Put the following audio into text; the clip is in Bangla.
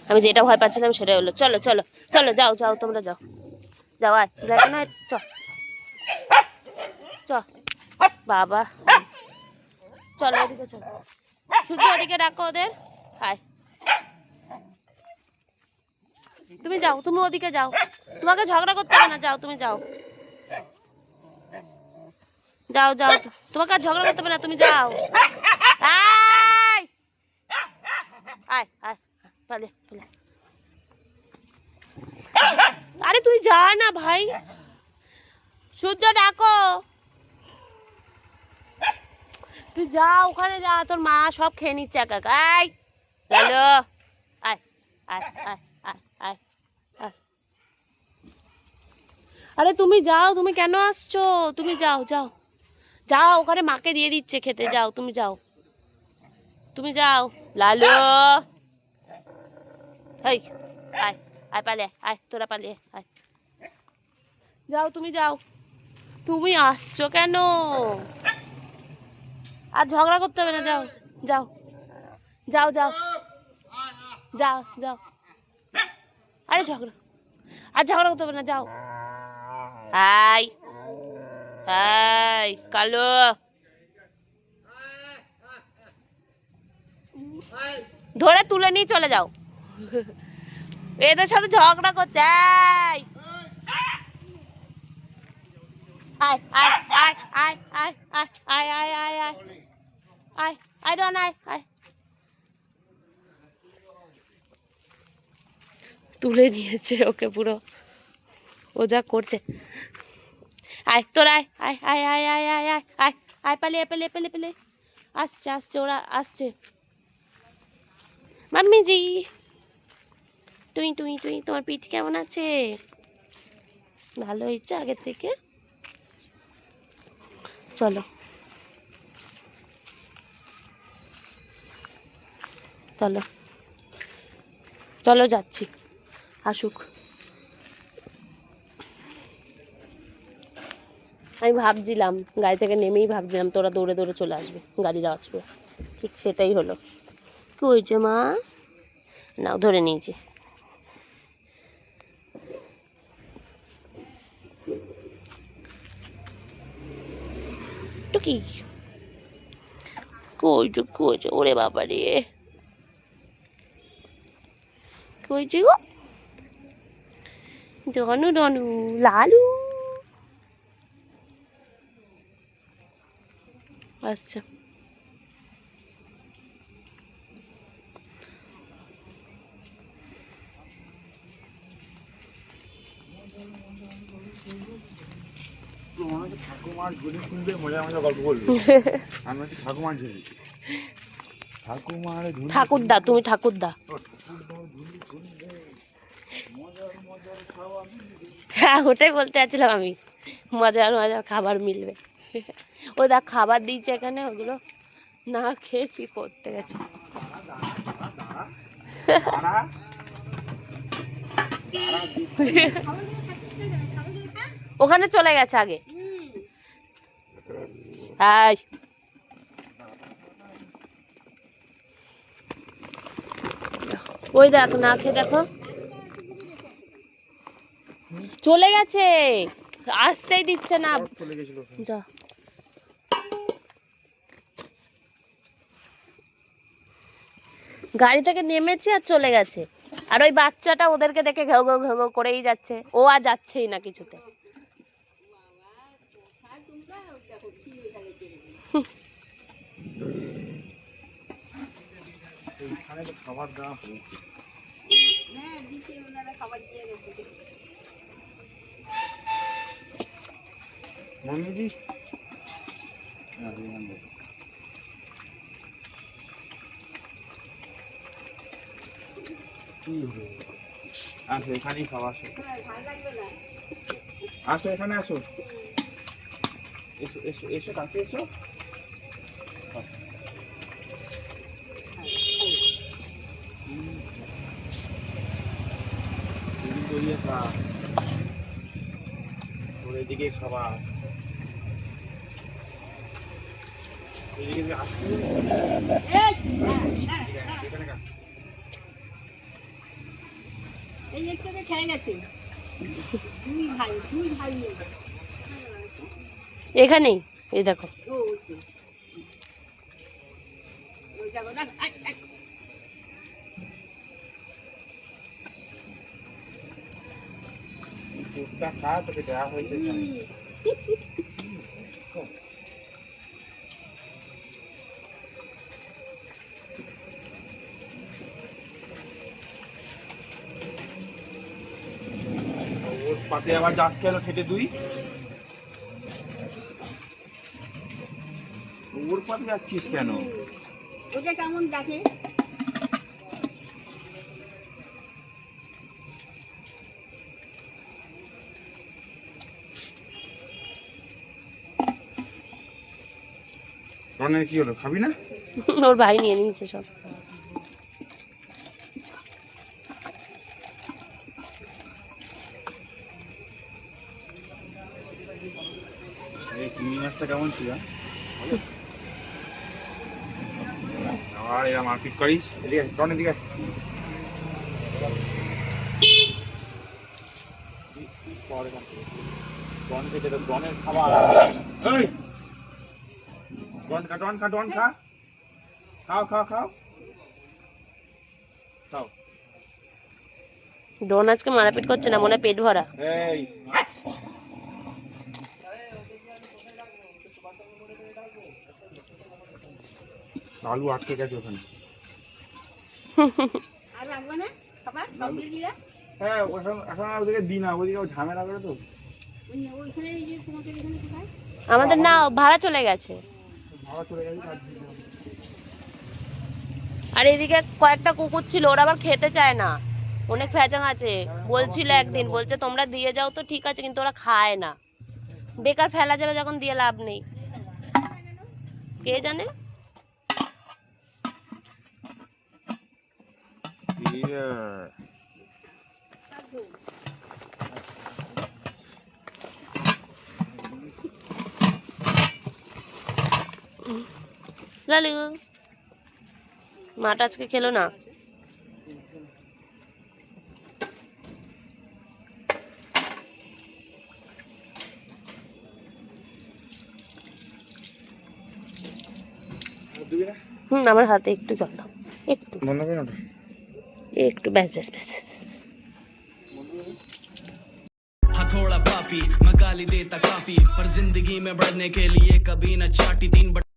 আমি যেটা ভয় পাচ্ছিলাম সেটাই হলো। চলো চলো চলো, যাও যাও, তোমরা যাও যাও, আয় না, চ চ বাবা, চলো ওদিকে চলো, সূর্য ওদিকে ডাকো ওদের। হায়, তুমি যাও, তুমি ওদিকে যাও, তোমাকে ঝগড়া করতে হবে না, যাও তুমি যাও, যাও যাও, তোমাকে আর ঝগড়া করতে হবে না, তুমি যাও। আয় আয় আয়, পালে পালে। আরে তুই যা না ভাই, সূর্য ডাকো, তুই যা ওখানে যা, তোর মা সব খেয়ে নিচ্ছে একা একা। আয় লালো, আয় আয় আয় আয় আয় আয়। আরে তুমি যাও, তুমি কেন আসছো, তুমি যাও যাও যাও, ওখানে মাকে দিয়ে দিচ্ছে খেতে, যাও তুমি যাও, তুমি যাও লালো। এই আয় আয়, পালে আয়, তোরা পালিয়ে আয়, যাও তুমি যাও, তুমি আসছো কেন, আর ঝগড়া করতে হবে না, যাও যাও যাও যাও যাও যাও, আরে ঝগড়া, আর ঝগড়া করতে হবে না, যাও। হাই হাই কালো, ধরে তুলে নিয়ে চলে যাও, এদের সাথে ঝগড়া করছে। আয় আয় আয় আয় আয় আয় আয় আয় আয় আয় আয় আয় ডন, আয় আয়, তুলে নিয়েছে ওকে পুরো, ও যা করছে। আয় তোর, আয় আয় আয় আয় আয় আয় আয় আয় আয়, পালিয়ে পেলে পেলে পেলে, আসছে আসছে, ওরা আসছে। মাম্মি জি, টুই টুই টুই, তোমার পিঠ কেমন আছে, ভালো হয়েছে আগের থেকে, চলো চলো চলো, যাচ্ছি, আসুক। আমি ভাবছিলাম, গাড়ি থেকে নেমেই ভাবছিলাম তোরা দৌড়ে দৌড়ে চলে আসবে গাড়ির আওয়াজ করে, ঠিক সেটাই হলো। কি হয়েছে মা, নাও ধরে নিয়েছি। টুকি কইছে কইছে, ওরে বাবা রে, কইছে গো, ডনু ডনু লালু আচ্ছা, ঠাকুমার ঝুলি খুলবে, মজা মজা গল্প বলবে। আমি হচ্ছে ঠাকুমার ঝুলি, ঠাকুমার ঝুলি, ঠাকুরদা, তুমি ঠাকুরদা, ঝুলি খুলবে, মজার মজার খাওয়া মিলবে। হ্যাঁ ওটাই বলতে চাচ্ছিলাম আমি, মজার মজার খাবার মিলবে। ও দা খাবার দিয়েছে এখানে, ওগুলো না খেয়ে কি করতে গেছে। ওখানে চলে গেছে আগে। হাই, ওই দেখো, না খেয়ে দেখো, চলে গেছে, আসতেই দিচ্ছে না, যা, গাড়ি থেকে নেমেছে আর চলে গেছে, আর ওই বাচ্চাটা ওদেরকে দেখে ঘেউ ঘেউ ঘেউ ঘেউ করেই যাচ্ছে, ও আর যাচ্ছেই না কিছুতে। খাবার দেওয়া হয়েছে, মম্মিজি আসো, এখানেই খাওয়া, আসো আসো, এখানে আসো, এসো এসো এসো, কাছে এসো, তোর এদিকে খাবার, এই একটুকে খেয়ে গেছে দুই ভাই এখানেই এই দেখো। ও ওই দেখো না দুধটা খা, তোকে দেওয়া হয়েছে ওর পাতে আবার যাস কেন খেতে তুই? ওর পাতে যাচ্ছিস কেন? ওটা কেমন দেখে রনের কি হলো, খাবি না? ওর ভাই নিয়ে নিয়েছে সব। এই চিংড়ি মাছটা কেমন ছিল? আবার এরা মারপিট করিস। এদিকে রনের দিকে ডন খেতে তো ডনের খাবার। এই ডন খা, ডন খা, ডন খা, খাও খাও খাও খাও। ডন আজকে মারাপিট করছে না, মনে হয় পেট ভরা। এই আলু আটকে গেছে ওখানে। আর রাখবে না খাবার সব দিয়ে দিলে হ্যাঁ এখন আর ওদিকে দিই না, ওদিকে ও ঝামেলা করে তো। ওইখানে এই যে তোমাদের এখানে কোথায় আমাদের না ভাড়া চলে গেছে। ভাড়া চলে গেছে আর দিই না। আর এদিকে কয়েকটা কুকুর ছিল, ওরা আবার খেতে চায় না, অনেক ফ্যাচাং আছে। বলছিল একদিন, বলছে তোমরা দিয়ে যাও তো ঠিক আছে, কিন্তু ওরা খায় না। বেকার ফেলা যাবে যখন, দিয়ে লাভ নেই। কে জানে। লালু মাটা আজকে খেলো না। আমার হাতে একটু জল দাও, একটু বন্ধ করে ওটা। একটু, ব্যাস ব্যাস ব্যাস ব্যাস। हथौड़ा पापी मैं गाली देता काफी पर जिंदगी में बढ़ने के लिए कभी न चाटी 3